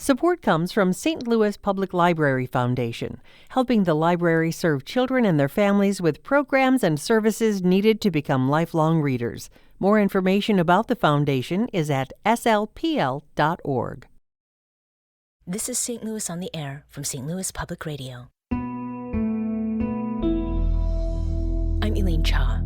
Support comes from St. Louis Public Library Foundation, helping the library serve children and their families with programs and services needed to become lifelong readers. More information about the foundation is at STLPR.org. This is St. Louis on the Air from St. Louis Public Radio. I'm Elaine Cha.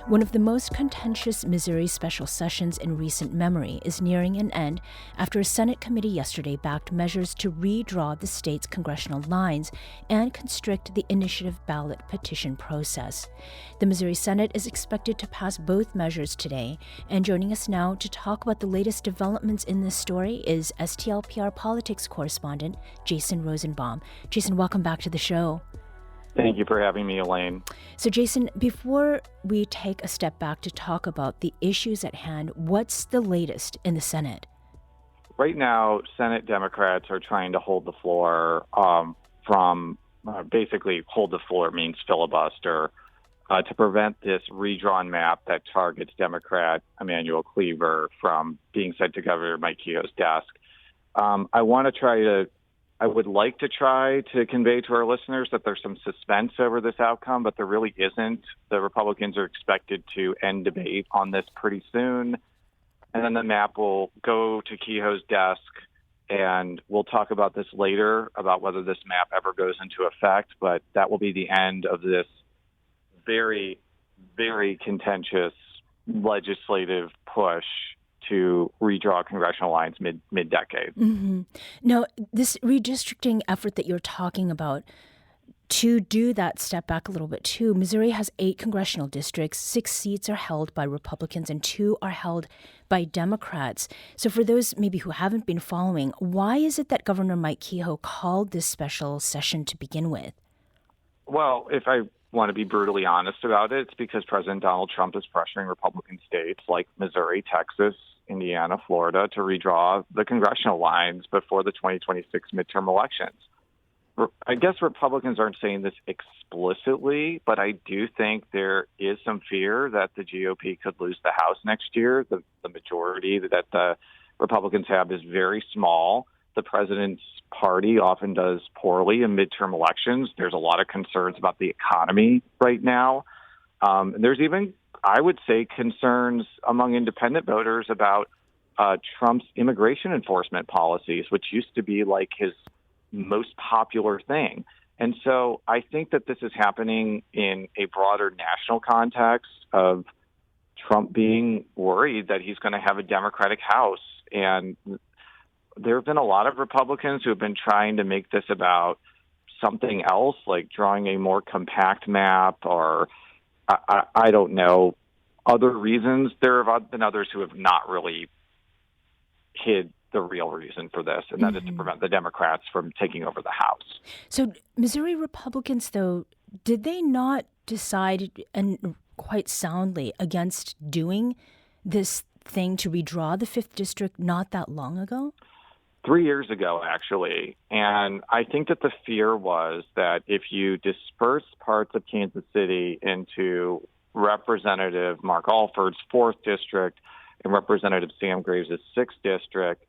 One of the most contentious Missouri special sessions in recent memory is nearing an end after a Senate committee yesterday backed measures to redraw the state's congressional lines and constrict the initiative ballot petition process. The Missouri Senate is expected to pass both measures today, and joining us now to talk about the latest developments in this story is STLPR politics correspondent Jason Rosenbaum. Jason, welcome back to the show. Thank you for having me, Elaine. So, Jason, before we take a step back to talk about the issues at hand, what's the latest in the Senate? Right now, Senate Democrats are trying to hold the floor basically hold the floor means filibuster, to prevent this redrawn map that targets Democrat Emanuel Cleaver from being sent to Governor Mike Kehoe's desk. I would like to try to convey to our listeners that there's some suspense over this outcome, but there really isn't. The Republicans are expected to end debate on this pretty soon, and then the map will go to Kehoe's desk, and we'll talk about this later, about whether this map ever goes into effect, but that will be the end of this very, very contentious legislative push to redraw congressional lines mid-decade. Mm-hmm. Now, this redistricting effort that you're talking about, to do that step back a little bit too, Missouri has 8 congressional districts, 6 seats are held by Republicans and 2 are held by Democrats. So for those maybe who haven't been following, why is it that Governor Mike Kehoe called this special session to begin with? Well, if I want to be brutally honest about it, it's because President Donald Trump is pressuring Republican states like Missouri, Texas, Indiana, Florida to redraw the congressional lines before the 2026 midterm elections. I guess Republicans aren't saying this explicitly, but I do think there is some fear that the GOP could lose the House next year. The majority that the Republicans have is very small. The president's party often does poorly in midterm elections. There's a lot of concerns about the economy right now. There's even, I would say, concerns among independent voters about Trump's immigration enforcement policies, which used to be like his most popular thing. And so I think that this is happening in a broader national context of Trump being worried that he's going to have a Democratic House. And there have been a lot of Republicans who have been trying to make this about something else, like drawing a more compact map or I don't know, other reasons. There have been others who have not really hid the real reason for this, and that is to prevent the Democrats from taking over the House. So Missouri Republicans, though, did they not decide, and quite soundly, against doing this thing to redraw the 5th District not that long ago? 3 years ago, actually. And I think that the fear was that if you disperse parts of Kansas City into Representative Mark Alford's 4th District and Representative Sam Graves' 6th District,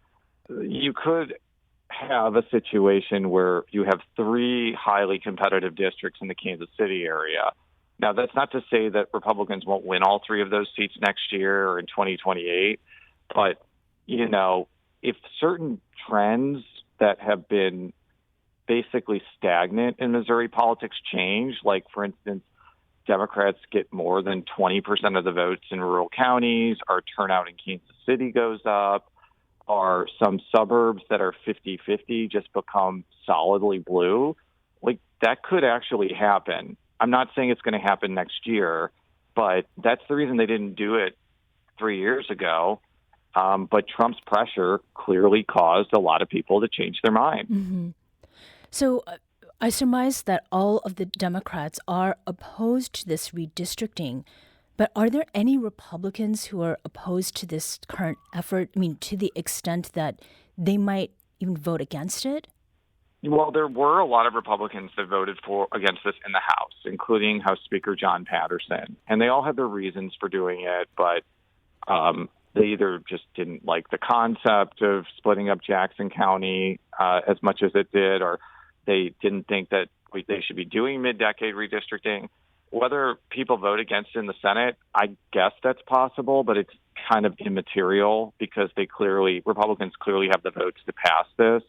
you could have a situation where you have 3 highly competitive districts in the Kansas City area. Now, that's not to say that Republicans won't win all 3 of those seats next year or in 2028, but, you know, if certain trends that have been basically stagnant in Missouri politics change, like, for instance, Democrats get more than 20% of the votes in rural counties, our turnout in Kansas City goes up, or some suburbs that are 50-50 just become solidly blue, like, that could actually happen. I'm not saying it's going to happen next year, but that's the reason they didn't do it 3 years ago. But Trump's pressure clearly caused a lot of people to change their mind. Mm-hmm. So I surmise that all of the Democrats are opposed to this redistricting, but are there any Republicans who are opposed to this current effort? I mean, to the extent that they might even vote against it? Well, there were a lot of Republicans that voted against this in the House, including House Speaker John Patterson. And they all had their reasons for doing it, but They either just didn't like the concept of splitting up Jackson County as much as it did, or they didn't think that they should be doing mid-decade redistricting. Whether people vote against it in the Senate, I guess that's possible, but it's kind of immaterial because Republicans clearly have the votes to pass this.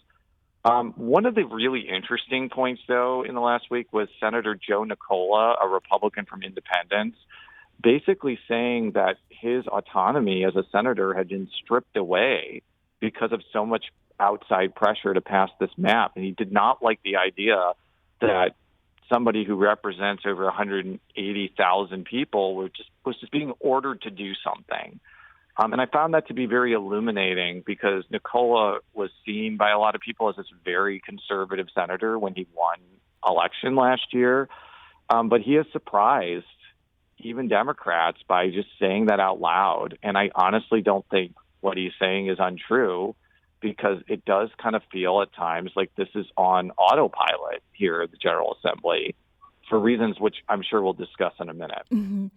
One of the really interesting points, though, in the last week was Senator Joe Nicola, a Republican from Independence, basically saying that his autonomy as a senator had been stripped away because of so much outside pressure to pass this map. And he did not like the idea that somebody who represents over 180,000 people was just being ordered to do something. And I found that to be very illuminating because Nicola was seen by a lot of people as this very conservative senator when he won election last year. But he has surprised even Democrats by just saying that out loud. And I honestly don't think what he's saying is untrue, because it does kind of feel at times like this is on autopilot here at the General Assembly for reasons which I'm sure we'll discuss in a minute. Mm-hmm.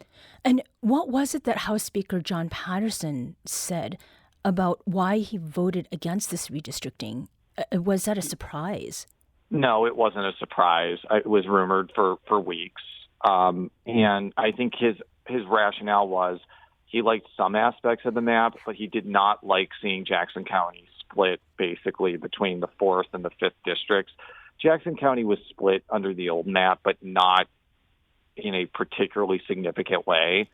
And what was it that House Speaker John Patterson said about why he voted against this redistricting? Was that a surprise? No, it wasn't a surprise. It was rumored for weeks. And I think his rationale was he liked some aspects of the map, but he did not like seeing Jackson County split basically between the 4th and the 5th districts. Jackson County was split under the old map, but not in a particularly significant way.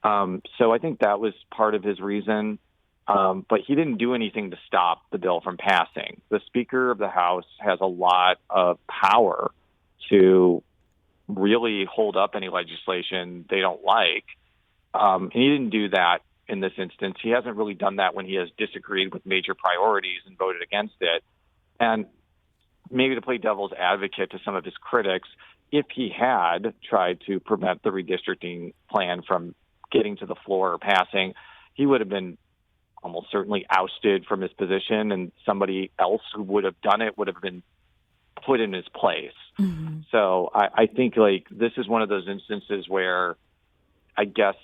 So I think that was part of his reason. But he didn't do anything to stop the bill from passing. The Speaker of the House has a lot of power to really hold up any legislation they don't like. And he didn't do that in this instance. He hasn't really done that when he has disagreed with major priorities and voted against it. And maybe to play devil's advocate to some of his critics, if he had tried to prevent the redistricting plan from getting to the floor or passing, he would have been almost certainly ousted from his position, and somebody else who would have done it would have been put in his place. Mm-hmm. So I think like this is one of those instances where I guess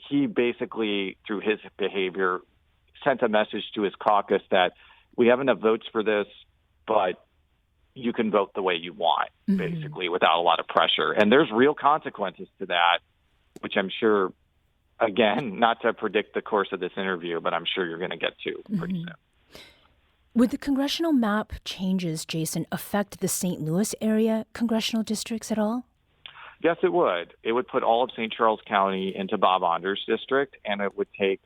he basically, through his behavior, sent a message to his caucus that we have enough votes for this, but you can vote the way you want, mm-hmm. basically, without a lot of pressure. And there's real consequences to that, which I'm sure, again, not to predict the course of this interview, but I'm sure you're going to get to pretty mm-hmm. soon. Would the congressional map changes, Jason, affect the St. Louis area congressional districts at all? Yes, it would. It would put all of St. Charles County into Bob Onder's district, and it would take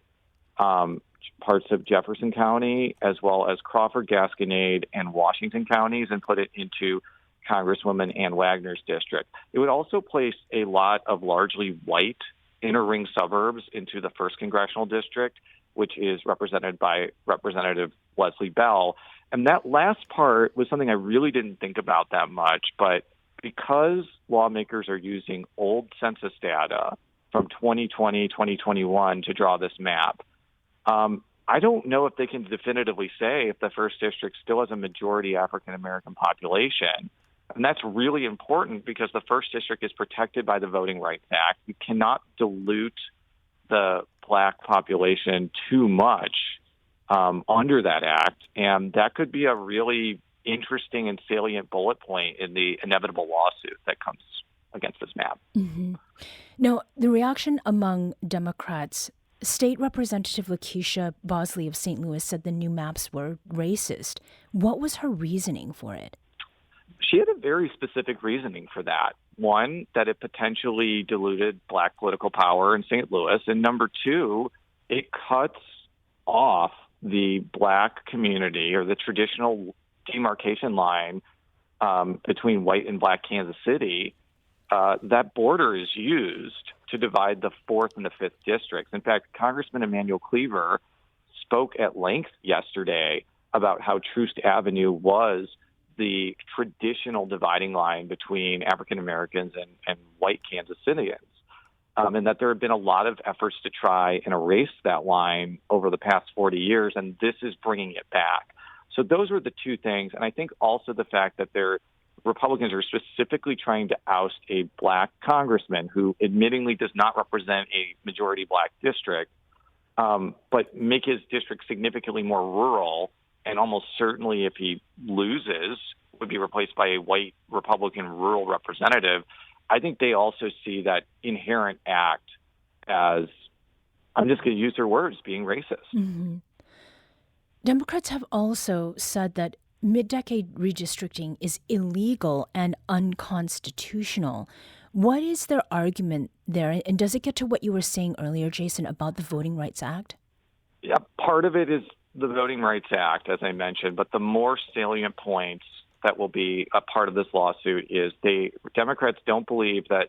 parts of Jefferson County as well as Crawford, Gasconade, and Washington counties and put it into Congresswoman Ann Wagner's district. It would also place a lot of largely white inner ring suburbs into the 1st Congressional District, which is represented by Representative Leslie Bell. And that last part was something I really didn't think about that much, but because lawmakers are using old census data from 2020, 2021 to draw this map, I don't know if they can definitively say if the 1st District still has a majority African-American population. And that's really important because the 1st District is protected by the Voting Rights Act. You cannot dilute the Black population too much under that act. And that could be a really interesting and salient bullet point in the inevitable lawsuit that comes against this map. Mm-hmm. Now, the reaction among Democrats, State Representative Lakeisha Bosley of St. Louis said the new maps were racist. What was her reasoning for it? She had a very specific reasoning for that. One, that it potentially diluted Black political power in St. Louis. And number two, it cuts off the Black community or the traditional demarcation line between white and Black Kansas City. That border is used to divide the 4th and the 5th districts. In fact, Congressman Emanuel Cleaver spoke at length yesterday about how Troost Avenue was the traditional dividing line between African Americans and white Kansas Cityans, and that there have been a lot of efforts to try and erase that line over the past 40 years, and this is bringing it back. So those were the two things, and I think also the fact that Republicans are specifically trying to oust a Black congressman who admittingly does not represent a majority Black district. but make his district significantly more rural, and almost certainly if he loses, would be replaced by a white Republican rural representative. I think they also see that inherent act as, I'm just going to use their words, being racist. Mm-hmm. Democrats have also said that mid-decade redistricting is illegal and unconstitutional. What is their argument there? And does it get to what you were saying earlier, Jason, about the Voting Rights Act? Yeah, part of it is the Voting Rights Act, as I mentioned, but the more salient points that will be a part of this lawsuit is Democrats don't believe that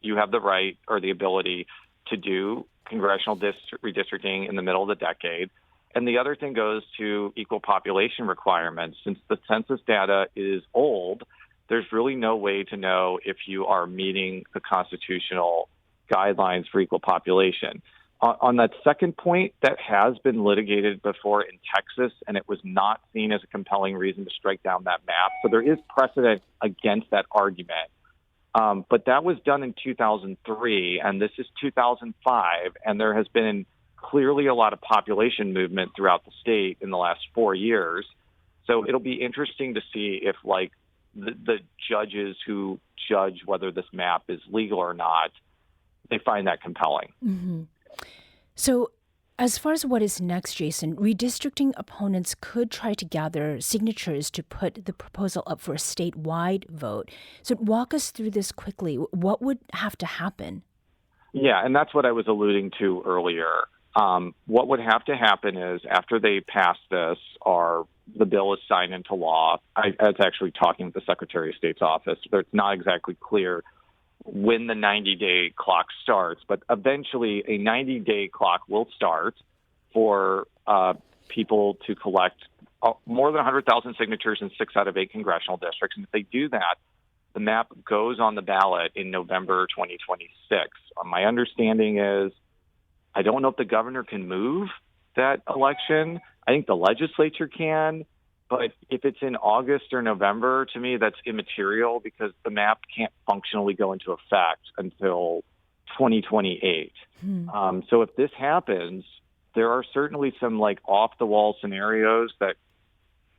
you have the right or the ability to do congressional redistricting in the middle of the decade. And the other thing goes to equal population requirements. Since the census data is old, there's really no way to know if you are meeting the constitutional guidelines for equal population. On that second point, that has been litigated before in Texas, and it was not seen as a compelling reason to strike down that map. So there is precedent against that argument. But that was done in 2003, and this is 2005, and there has been clearly a lot of population movement throughout the state in the last 4 years. So it'll be interesting to see if, like, the judges who judge whether this map is legal or not, they find that compelling. Mm-hmm. So as far as what is next, Jason, redistricting opponents could try to gather signatures to put the proposal up for a statewide vote. So walk us through this quickly. What would have to happen? Yeah, and that's what I was alluding to earlier. What would have to happen is after they pass this, the bill is signed into law. I was actually talking with the Secretary of State's office, but it's not exactly clear when the 90-day clock starts, but eventually a 90-day clock will start for people to collect more than 100,000 signatures in 6 out of 8 congressional districts. And if they do that, the map goes on the ballot in November 2026. My understanding is, I don't know if the governor can move that election. I think the legislature can. But if it's in August or November, to me, that's immaterial because the map can't functionally go into effect until 2028. So if this happens, there are certainly some like off-the-wall scenarios that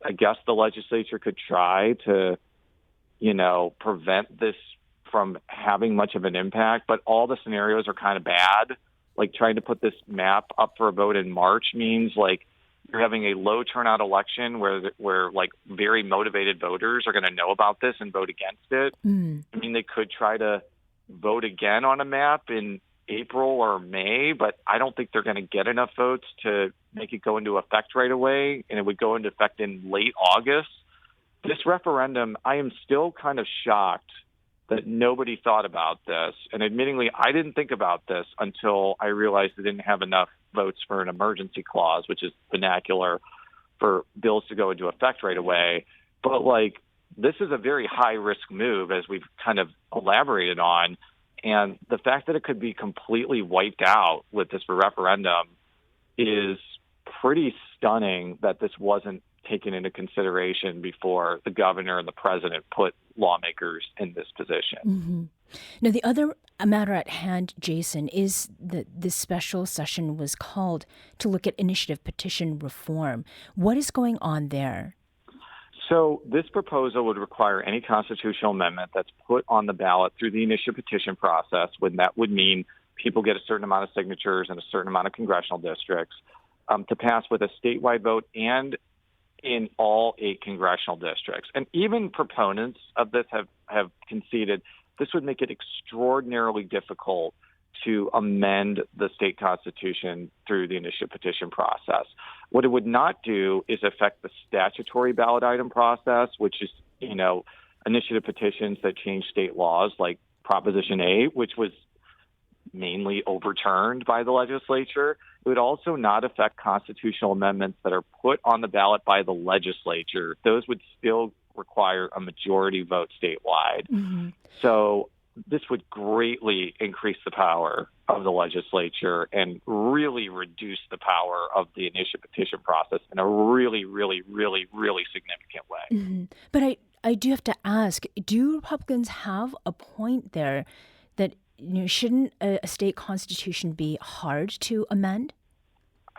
I guess the legislature could try to, prevent this from having much of an impact. But all the scenarios are kind of bad. Like trying to put this map up for a vote in March means like you're having a low turnout election where like very motivated voters are going to know about this and vote against it. I mean, they could try to vote again on a map in April or May, but I don't think they're going to get enough votes to make it go into effect right away, and it would go into effect in late August. This referendum, I am still kind of shocked that nobody thought about this. And admittingly, I didn't think about this until I realized they didn't have enough votes for an emergency clause, which is vernacular for bills to go into effect right away. But like, this is a very high risk move, as we've kind of elaborated on. And the fact that it could be completely wiped out with this referendum is pretty stunning that this wasn't taken into consideration before the governor and the president put lawmakers in this position. Mm-hmm. Now, the other matter at hand, Jason, is that this special session was called to look at initiative petition reform. What is going on there? So this proposal would require any constitutional amendment that's put on the ballot through the initiative petition process, when that would mean people get a certain amount of signatures in a certain amount of congressional districts, to pass with a statewide vote and in all 8 congressional districts. And even proponents of this have conceded this would make it extraordinarily difficult to amend the state constitution through the initiative petition process. What it would not do is affect the statutory ballot item process, which is, initiative petitions that change state laws like Proposition 8, which was mainly overturned by the legislature. It would also not affect constitutional amendments that are put on the ballot by the legislature. Those would still require a majority vote statewide. Mm-hmm. So this would greatly increase the power of the legislature and really reduce the power of the initiative petition process in a really, really, really, really significant way. Mm-hmm. But I do have to ask, do Republicans have a point there that shouldn't a state constitution be hard to amend?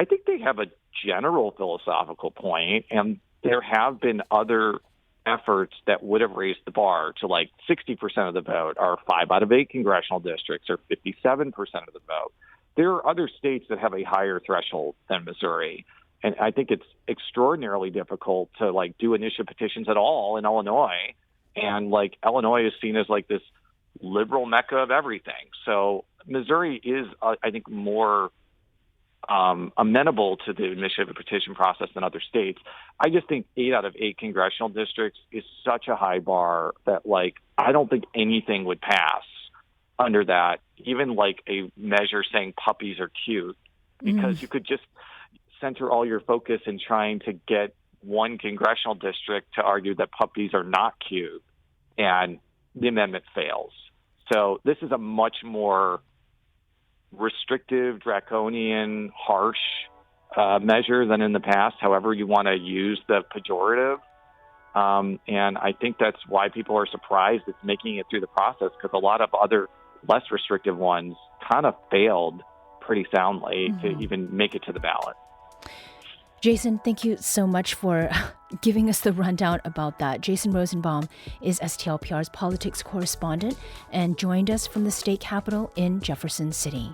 I think they have a general philosophical point, and there have been other efforts that would have raised the bar to like 60% of the vote, or 5 out of 8 congressional districts, or 57% of the vote. There are other states that have a higher threshold than Missouri. And I think it's extraordinarily difficult to like do initiative petitions at all in Illinois. And like Illinois is seen as like this liberal mecca of everything. So Missouri is, I think, more amenable to the initiative petition process than other states. I just think 8 out of 8 congressional districts is such a high bar that like I don't think anything would pass under that, even like a measure saying puppies are cute, because you could just center all your focus in trying to get one congressional district to argue that puppies are not cute, and the amendment fails. So this is a much more restrictive, draconian, harsh measure than in the past, however you want to use the pejorative. And I think that's why people are surprised it's making it through the process, because a lot of other less restrictive ones kind of failed pretty soundly to even make it to the ballot. Jason, thank you so much for giving us the rundown about that. Jason Rosenbaum is STLPR's politics correspondent and joined us from the state capitol in Jefferson City.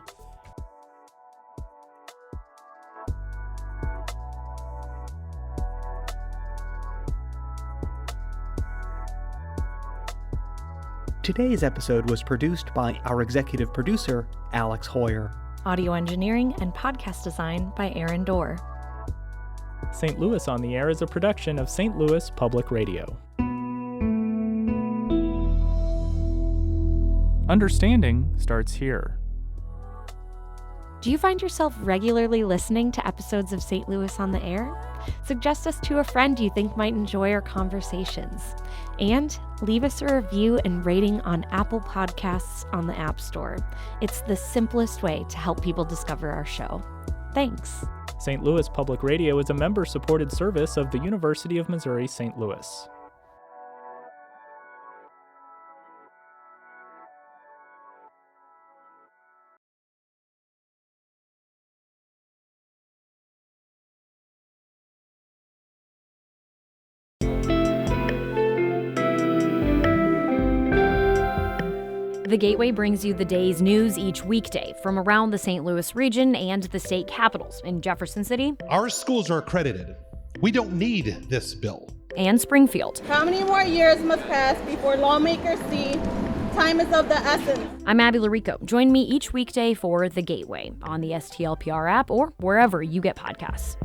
Today's episode was produced by our executive producer, Alex Hoyer. Audio engineering and podcast design by Aaron Dorr. St. Louis on the Air is a production of St. Louis Public Radio. Understanding starts here. Do you find yourself regularly listening to episodes of St. Louis on the Air? Suggest us to a friend you think might enjoy our conversations. And leave us a review and rating on Apple Podcasts on the App Store. It's the simplest way to help people discover our show. Thanks. St. Louis Public Radio is a member-supported service of the University of Missouri St. Louis. The Gateway brings you the day's news each weekday from around the St. Louis region and the state capitals in Jefferson City. Our schools are accredited. We don't need this bill. And Springfield. How many more years must pass before lawmakers see time is of the essence? I'm Abby Larico. Join me each weekday for The Gateway on the STLPR app or wherever you get podcasts.